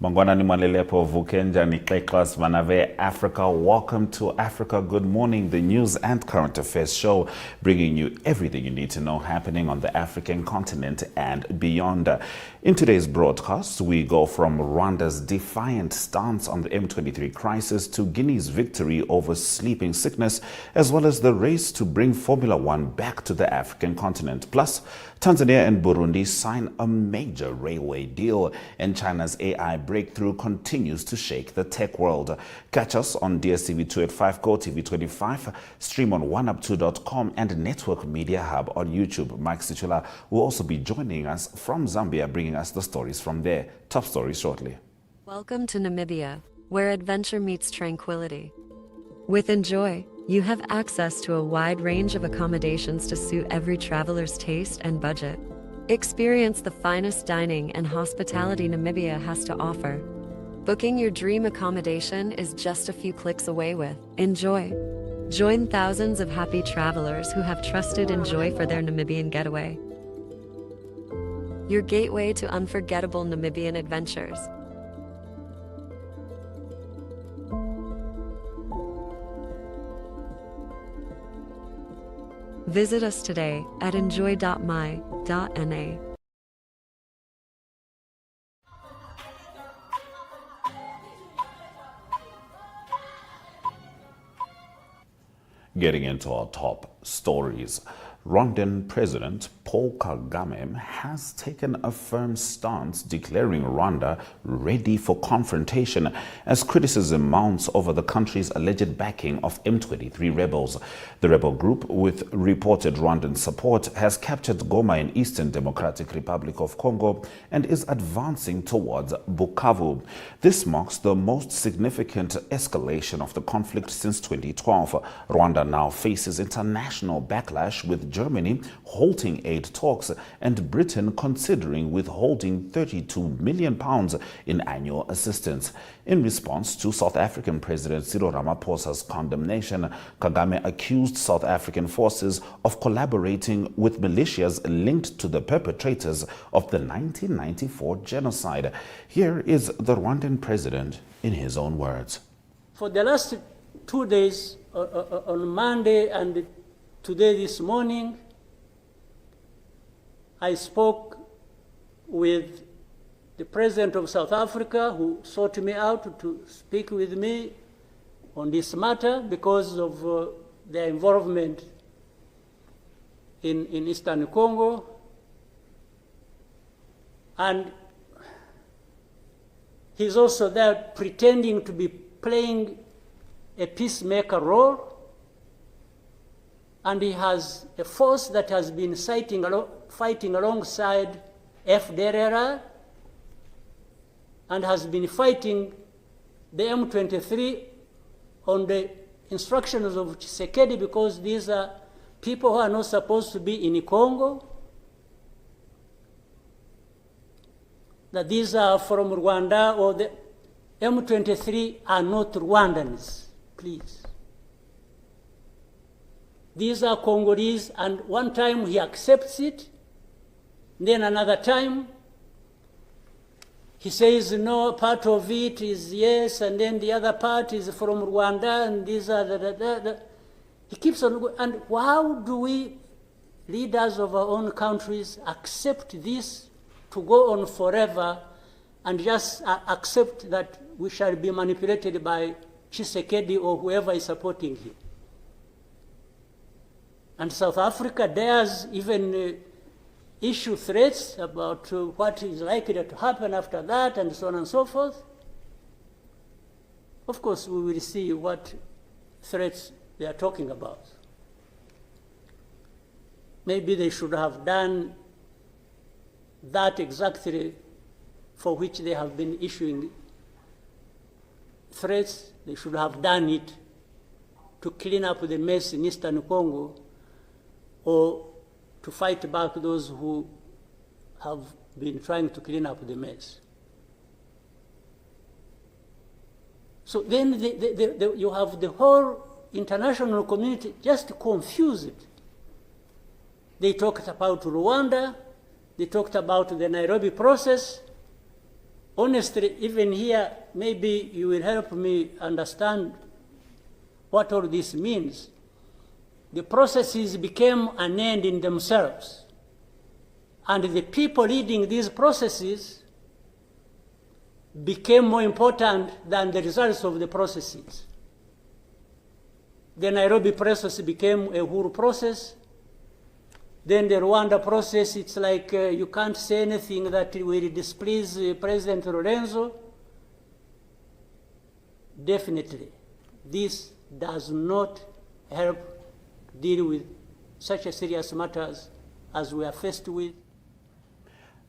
Mangwana ni Mwalelepo Vukenja ni Kleklas Vanave Africa. Welcome to Africa Good Morning, the news and current affairs show, bringing you everything you need to know happening on the African continent and beyond. In today's broadcast, we go from Rwanda's defiant stance on the M23 crisis to Guinea's victory over sleeping sickness, as well as the race to bring Formula One back to the African continent. Plus, Tanzania and Burundi sign a major railway deal, and China's AI breakthrough continues to shake the tech world. Catch us on DStv 285, GOtv 25, stream on oneup2.com and Network Media Hub on YouTube. Mike Sichula will also be joining us from Zambia, bringing us the stories from there. Top stories shortly. Welcome to Namibia, where adventure meets tranquility. With Enjoy, you have access to a wide range of accommodations to suit every traveler's taste and budget. Experience the finest dining and hospitality Namibia has to offer. Booking your dream accommodation is just a few clicks away with Enjoy. Join thousands of happy travelers who have trusted Enjoy for their Namibian getaway. Your gateway to unforgettable Namibian adventures. Visit us today at enjoy.my.na. Getting into our top stories. Rwandan President Paul Kagame has taken a firm stance, declaring Rwanda ready for confrontation as criticism mounts over the country's alleged backing of M23 rebels. The rebel group, with reported Rwandan support, has captured Goma in Eastern Democratic Republic of Congo and is advancing towards Bukavu. This marks the most significant escalation of the conflict since 2012. Rwanda now faces international backlash, with Germany halting aid talks and Britain considering withholding £32 million in annual assistance. In response to South African President Cyril Ramaphosa's condemnation, Kagame accused South African forces of collaborating with militias linked to the perpetrators of the 1994 genocide. Here is the Rwandan president in his own words. For the last 2 days, on Monday and today, this morning, I spoke with the President of South Africa, who sought me out to speak with me on this matter because of their involvement in Eastern Congo. And he's also there pretending to be playing a peacemaker role. And he has a force that has been fighting alongside FDLR and has been fighting the M23 on the instructions of Tshisekedi, because these are people who are not supposed to be in Congo, that these are from Rwanda, or the M23 are not Rwandans, please. These are Congolese, and one time he accepts it, then another time he says no, part of it is yes, and then the other part is from Rwanda, and these are He keeps on, and how do we, leaders of our own countries, accept this to go on forever and just accept that we shall be manipulated by Tshisekedi or whoever is supporting him? And South Africa dares even issue threats about what is likely to happen after that, and so on and so forth. Of course, we will see what threats they are talking about. Maybe they should have done that exactly for which they have been issuing threats. They should have done it to clean up the mess in Eastern Congo, or to fight back those who have been trying to clean up the mess. So then you have the whole international community just confused. They talked about Rwanda, they talked about the Nairobi process, honestly, even here, maybe you will help me understand what all this means. The processes became an end in themselves. And the people leading these processes became more important than the results of the processes. The Nairobi process became a whole process. Then the Rwanda process, it's like you can't say anything that will displease President Lorenzo. Definitely, this does not help deal with such a serious matters as we are faced with.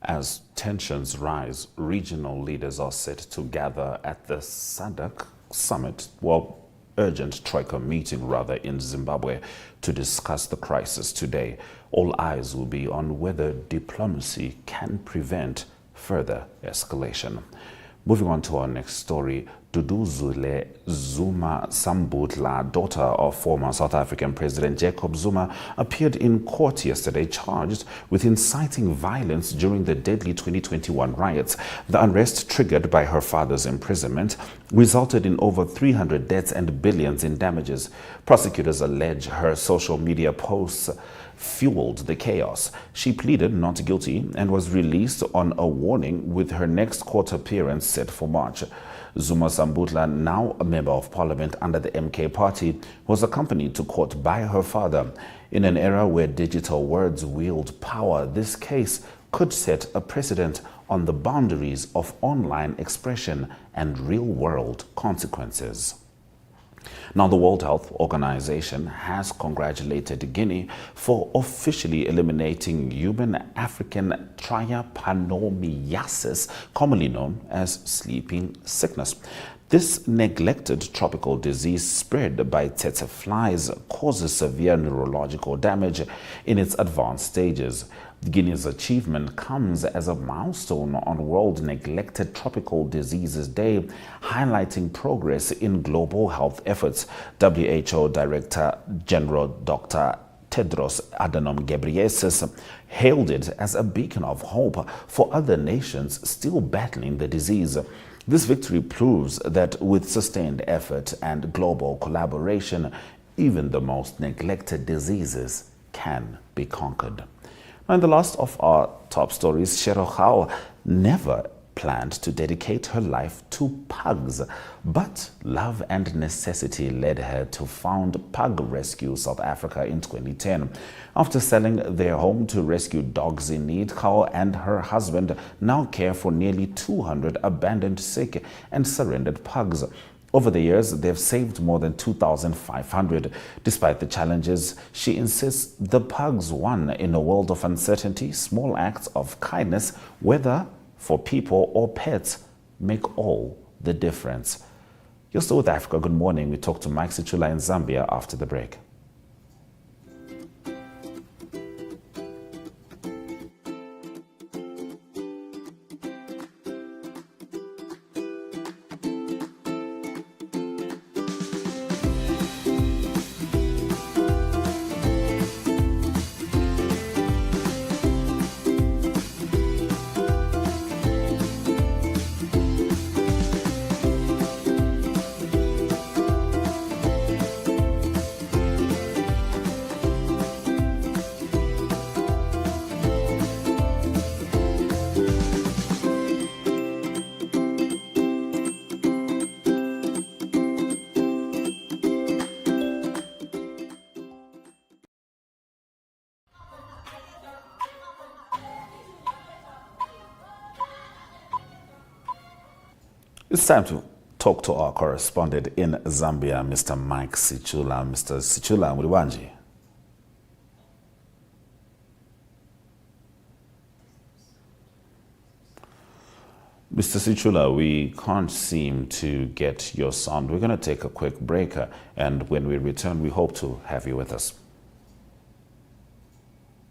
As tensions rise, regional leaders are set to gather at the SADC summit, urgent troika meeting in Zimbabwe to discuss the crisis today. All eyes will be on whether diplomacy can prevent further escalation. Moving on to our next story, Duduzile Zuma Sambutla, daughter of former South African President Jacob Zuma, appeared in court yesterday charged with inciting violence during the deadly 2021 riots. The unrest, triggered by her father's imprisonment, resulted in over 300 deaths and billions in damages. Prosecutors allege her social media posts fueled the chaos. She pleaded not guilty and was released on a warning, with her next court appearance set for March. Zuma Sambutla, now a member of parliament under the MK party, was accompanied to court by her father. In an era where digital words wield power, this case could set a precedent on the boundaries of online expression and real-world consequences. Now, the World Health Organization has congratulated Guinea for officially eliminating human African trypanosomiasis, commonly known as sleeping sickness. This neglected tropical disease, spread by tsetse flies, causes severe neurological damage in its advanced stages. Guinea's achievement comes as a milestone on World Neglected Tropical Diseases Day, highlighting progress in global health efforts. WHO Director General Dr. Tedros Adhanom Ghebreyesus hailed it as a beacon of hope for other nations still battling the disease. This victory proves that with sustained effort and global collaboration, even the most neglected diseases can be conquered. And the last of our top stories, Sherokao never planned to dedicate her life to pugs, but love and necessity led her to found Pug Rescue South Africa in 2010. After selling their home to rescue dogs in need, Kao and her husband now care for nearly 200 abandoned, sick and surrendered pugs. Over the years, they've saved more than 2,500. Despite the challenges, she insists the pugs won in a world of uncertainty. Small acts of kindness, whether for people or pets, make all the difference. You're still with Africa. Good morning. We talk to Mike Sichula in Zambia after the break. It's time to talk to our correspondent in Zambia, Mr. Mike Sichula. Mr. Sichula, Muriwanji. Mr. Sichula, we can't seem to get your sound. We're going to take a quick break, and when we return, we hope to have you with us.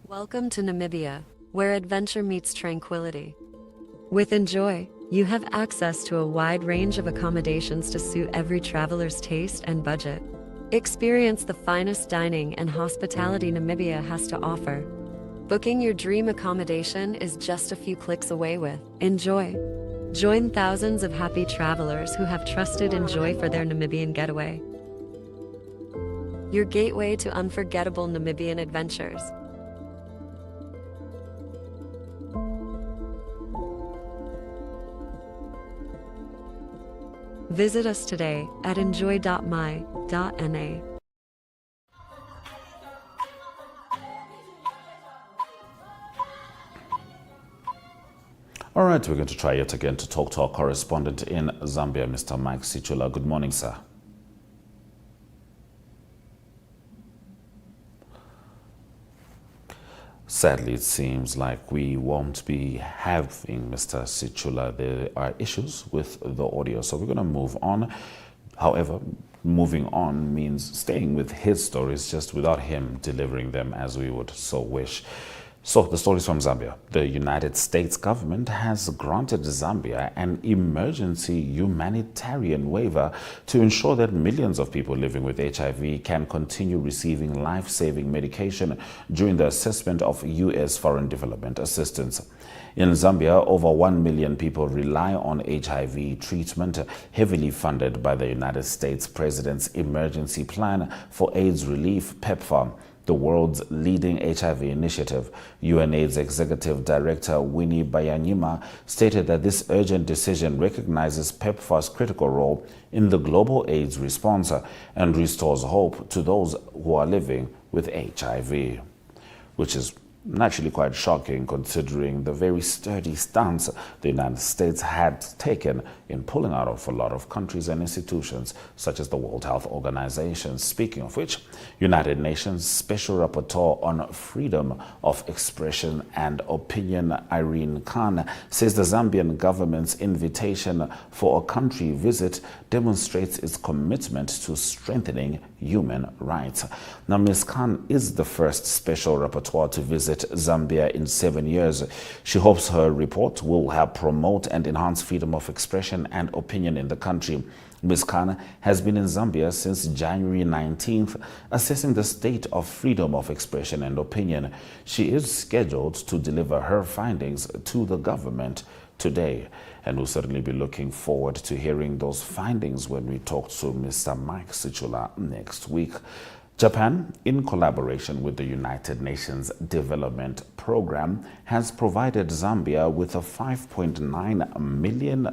Welcome to Namibia, where adventure meets tranquility. With Enjoy, you have access to a wide range of accommodations to suit every traveler's taste and budget. Experience the finest dining and hospitality Namibia has to offer. Booking your dream accommodation is just a few clicks away with Enjoy. Join thousands of happy travelers who have trusted Enjoy for their Namibian getaway. Your gateway to unforgettable Namibian adventures. Visit us today at enjoy.my.na. All right, we're going to try yet again to talk to our correspondent in Zambia, Mr. Mike Sichula. Good morning, sir. Sadly, it seems like we won't be having Mr. Sichula. There are issues with the audio, so we're going to move on. However, moving on means staying with his stories, just without him delivering them as we would so wish. So, the stories from Zambia. The United States government has granted Zambia an emergency humanitarian waiver to ensure that millions of people living with HIV can continue receiving life-saving medication during the assessment of U.S. foreign development assistance. In Zambia, over 1 million people rely on HIV treatment, heavily funded by the United States President's Emergency Plan for AIDS Relief, PEPFAR. The world's leading HIV initiative. UNAIDS Executive Director Winnie Bayanyima stated that this urgent decision recognizes PEPFAR's critical role in the global AIDS response and restores hope to those who are living with HIV, which is naturally quite shocking considering the very sturdy stance the United States had taken in pulling out of a lot of countries and institutions such as the World Health Organization. Speaking of which, United Nations Special Rapporteur on Freedom of Expression and Opinion Irene Khan says the Zambian government's invitation for a country visit demonstrates its commitment to strengthening human rights. Now, Ms. Khan is the first Special Rapporteur to visit Zambia in 7 years. She hopes her report will help promote and enhance freedom of expression and opinion in the country. Ms. Khan has been in Zambia since January 19th, assessing the state of freedom of expression and opinion. She is scheduled to deliver her findings to the government today, and we'll certainly be looking forward to hearing those findings when we talk to Mr. Mike Sichula next week. Japan, in collaboration with the United Nations Development Program, has provided Zambia with a $5.9 million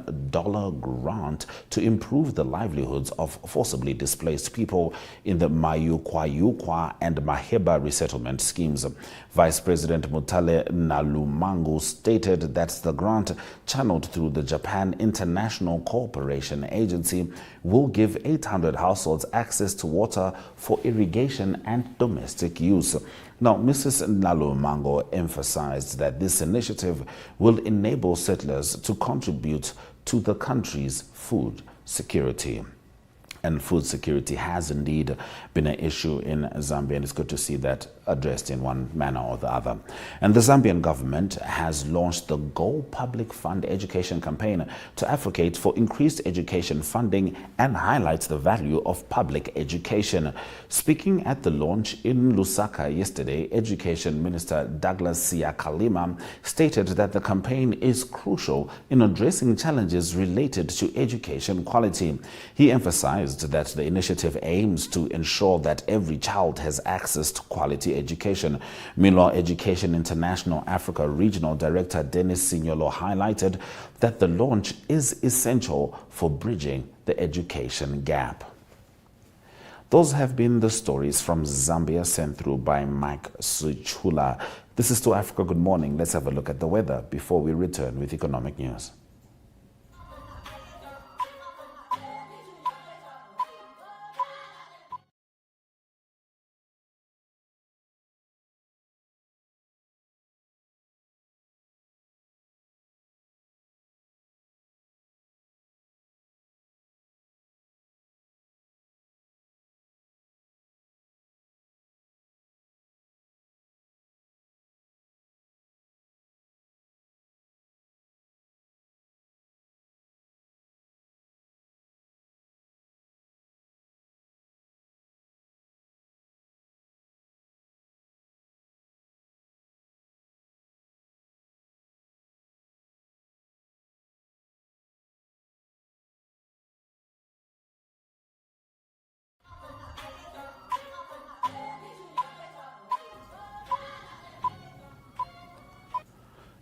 grant to improve the livelihoods of forcibly displaced people in the Mayukwayukwa and Maheba resettlement schemes. Vice President Mutale Nalumangu stated that the grant, channeled through the Japan International Cooperation Agency, will give 800 households access to water for irrigation and domestic use. Now, Mrs. Nalumango emphasized that this initiative will enable settlers to contribute to the country's food security. And food security has indeed been an issue in Zambia, and it's good to see that addressed in one manner or the other. And the Zambian government has launched the Go Public Fund Education campaign to advocate for increased education funding and highlight the value of public education. Speaking at the launch in Lusaka yesterday, Education Minister Douglas Siyakalima stated that the campaign is crucial in addressing challenges related to education quality. He emphasized that the initiative aims to ensure that every child has access to quality education. Meanwhile, Education International Africa Regional Director Dennis Signolo highlighted that the launch is essential for bridging the education gap. Those have been the stories from Zambia sent through by Mike Sichula. This is To Africa Good Morning. Let's have a look at the weather before we return with economic news.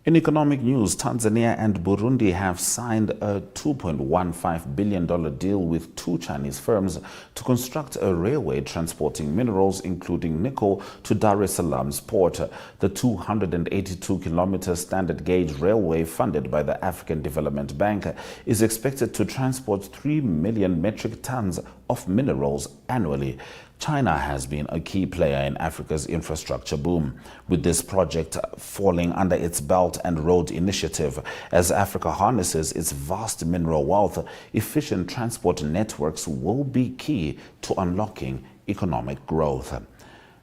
In economic news, Tanzania and Burundi have signed a $2.15 billion deal with two Chinese firms to construct a railway transporting minerals, including nickel, to Dar es Salaam's port. The 282-kilometer standard gauge railway, funded by the African Development Bank, is expected to transport 3 million metric tons of minerals annually. China has been a key player in Africa's infrastructure boom, with this project falling under its Belt and Road Initiative. As Africa harnesses its vast mineral wealth, efficient transport networks will be key to unlocking economic growth.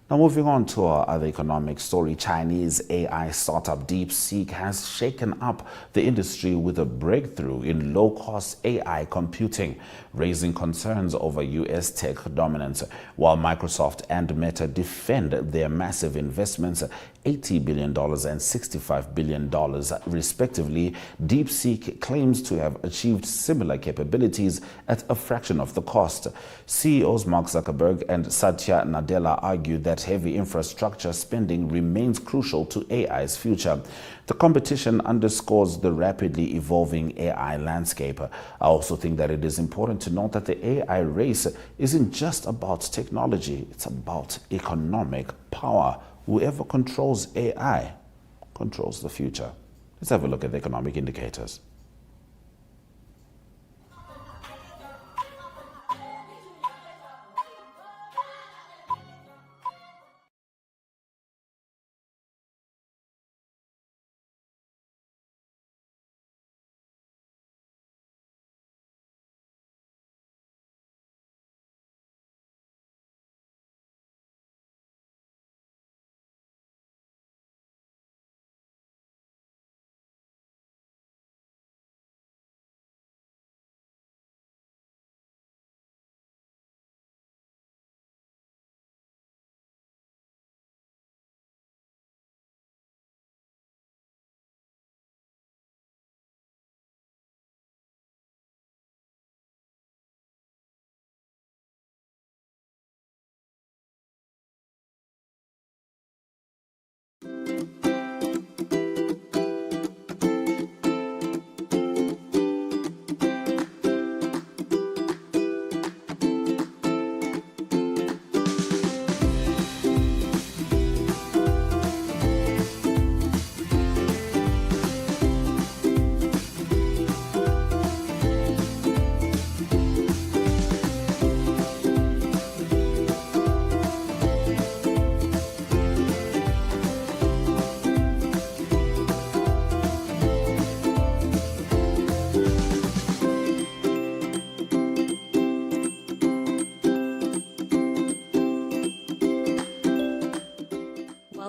Now, moving on to our other economic story, Chinese AI startup DeepSeek has shaken up the industry with a breakthrough in low-cost AI computing, raising concerns over U.S. tech dominance. While Microsoft and Meta defend their massive investments, $80 billion and $65 billion respectively, DeepSeek claims to have achieved similar capabilities at a fraction of the cost. CEOs Mark Zuckerberg and Satya Nadella argue that heavy infrastructure spending remains crucial to AI's future. The competition underscores the rapidly evolving AI landscape. I also think that it is important to note that the AI race isn't just about technology, it's about economic power. Whoever controls AI controls the future. Let's have a look at the economic indicators.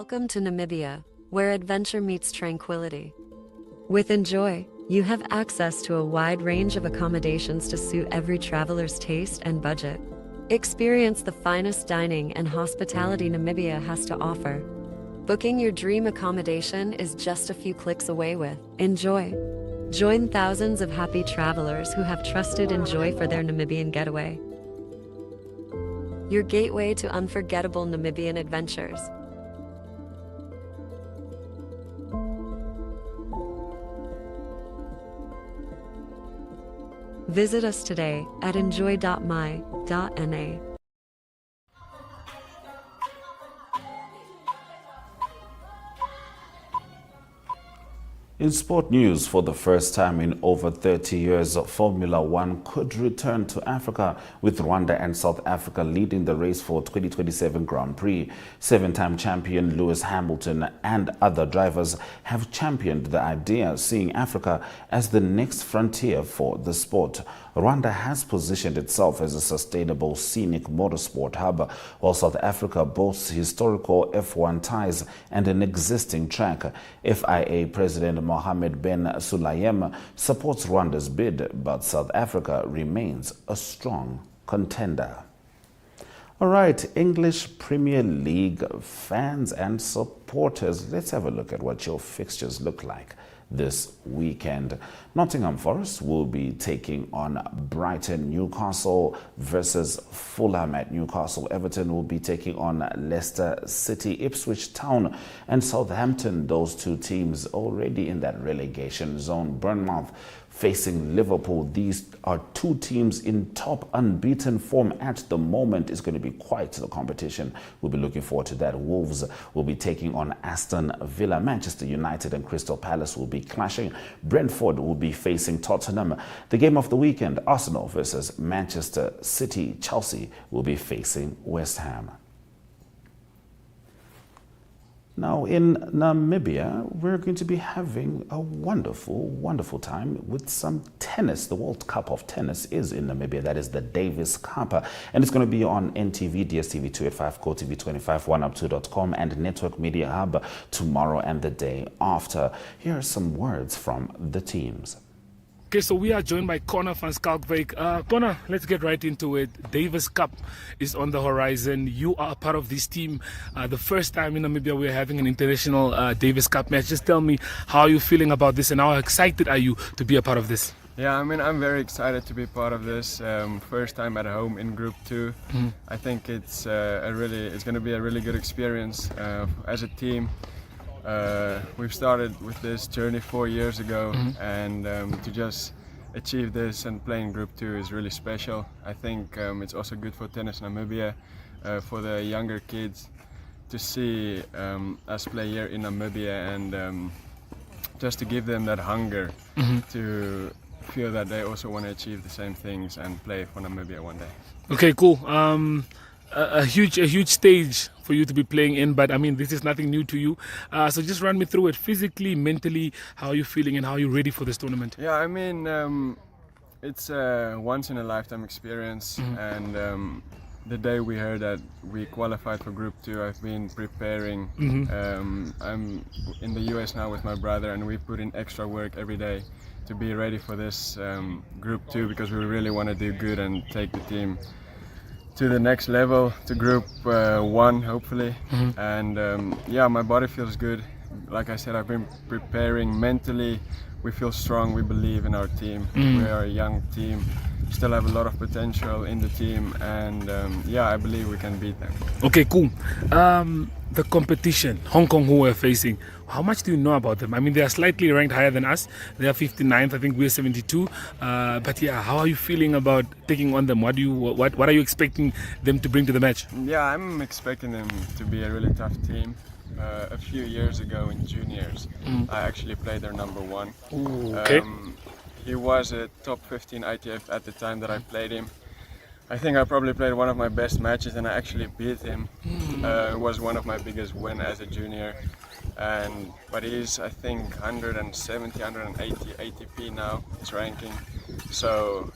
Welcome to Namibia, where adventure meets tranquility. With Enjoy, you have access to a wide range of accommodations to suit every traveler's taste and budget. Experience the finest dining and hospitality Namibia has to offer. Booking your dream accommodation is just a few clicks away with Enjoy. Join thousands of happy travelers who have trusted Enjoy for their Namibian getaway. Your gateway to unforgettable Namibian adventures. Visit us today at enjoy.my.na. In sport news, for the first time in over 30 years, Formula One could return to Africa, with Rwanda and South Africa leading the race for 2027 Grand Prix. Seven-time champion Lewis Hamilton and other drivers have championed the idea, seeing Africa as the next frontier for the sport. Rwanda has positioned itself as a sustainable scenic motorsport hub, while South Africa boasts historical F1 ties and an existing track. FIA President Mohammed Ben Sulayem supports Rwanda's bid, but South Africa remains a strong contender. All right, English Premier League fans and supporters, let's have a look at what your fixtures look like this weekend. Nottingham Forest will be taking on Brighton. Newcastle versus Fulham at Newcastle. Everton will be taking on Leicester City. Ipswich Town and Southampton, those two teams already in that relegation zone. Bournemouth facing Liverpool. These are two teams in top unbeaten form at the moment. It's going to be quite the competition. We'll be looking forward to that. Wolves will be taking on Aston Villa. Manchester United and Crystal Palace will be clashing. Brentford will be facing Tottenham. The game of the weekend, Arsenal versus Manchester City. Chelsea will be facing West Ham. Now, in Namibia, we're going to be having a wonderful, wonderful time with some tennis. The World Cup of Tennis is in Namibia. That is the Davis Cup. And it's going to be on NTV, DStv 285, GOtv 25, 1up2.com, and Network Media Hub tomorrow and the day after. Here are some words from the teams. Okay, so we are joined by Connor van Schalkwyk. Connor, let's get right into it. Davis Cup is on the horizon. You are a part of this team. The first time in Namibia we're having an international Davis Cup match. Just tell me, how are you feeling about this and how excited are you to be a part of this? Yeah, I mean, I'm very excited to be part of this. First time at home in Group 2. I think it's going to be a really good experience as a team. We've started with this journey 4 years ago, and to just achieve this and play in Group 2 is really special. I think it's also good for Tennis Namibia, for the younger kids to see us play here in Namibia, and just to give them that hunger to feel that they also want to achieve the same things and play for Namibia one day. Okay, cool. A huge stage for you to be playing in, but I mean, this is nothing new to you. So just run me through it physically, mentally. How are you feeling and how are you ready for this tournament? Yeah, I mean, it's a once in a lifetime experience, and the day we heard that we qualified for Group 2, I've been preparing. I'm in the US now with my brother, and we put in extra work every day to be ready for this Group 2, because we really want to do good and take the team to the next level, to Group 1 hopefully. And yeah, my body feels good. Like I said, I've been preparing mentally. We feel strong, we believe in our team. We are a young team, still have a lot of potential in the team, and yeah, I believe we can beat them. Okay, cool. The competition, Hong Kong, who we're facing, how much do you know about them? I mean, they are slightly ranked higher than us. They are 59th, I think we're 72. But yeah, how are you feeling about taking on them? What are you expecting them to bring to the match? Yeah, I'm expecting them to be a really tough team. A few years ago in juniors, I actually played their number 1. Ooh, okay. He was a top 15 ITF at the time that I played him. I think I probably played one of my best matches and I actually beat him. It was one of my biggest wins as a junior. But he's, I think, 170, 180 ATP now, his ranking. So,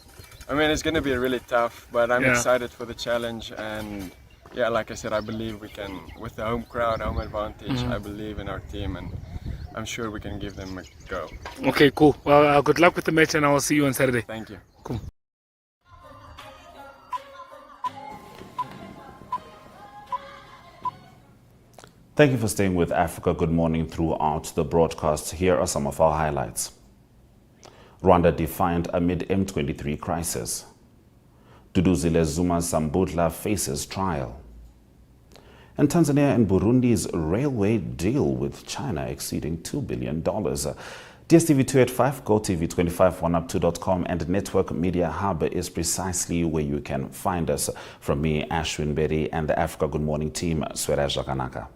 I mean, it's going to be really tough, but I'm excited for the challenge. And yeah, like I said, I believe we can, with the home crowd, home advantage, I believe in our team, and I'm sure we can give them a go. Okay, cool. Well, good luck with the match, and I will see you on Saturday. Thank you. Cool. Thank you for staying with Africa Good Morning throughout the broadcast. Here are some of our highlights. Rwanda defiant amid M23 crisis. Duduzile Zuma Sambutla faces trial. And Tanzania and Burundi's railway deal with China exceeding $2 billion. DStv 285, GOtv 25, 1up2.com, and Network Media Hub is precisely where you can find us. From me, Ashwin Berry, and the Africa Good Morning team, Swera Jaganaka.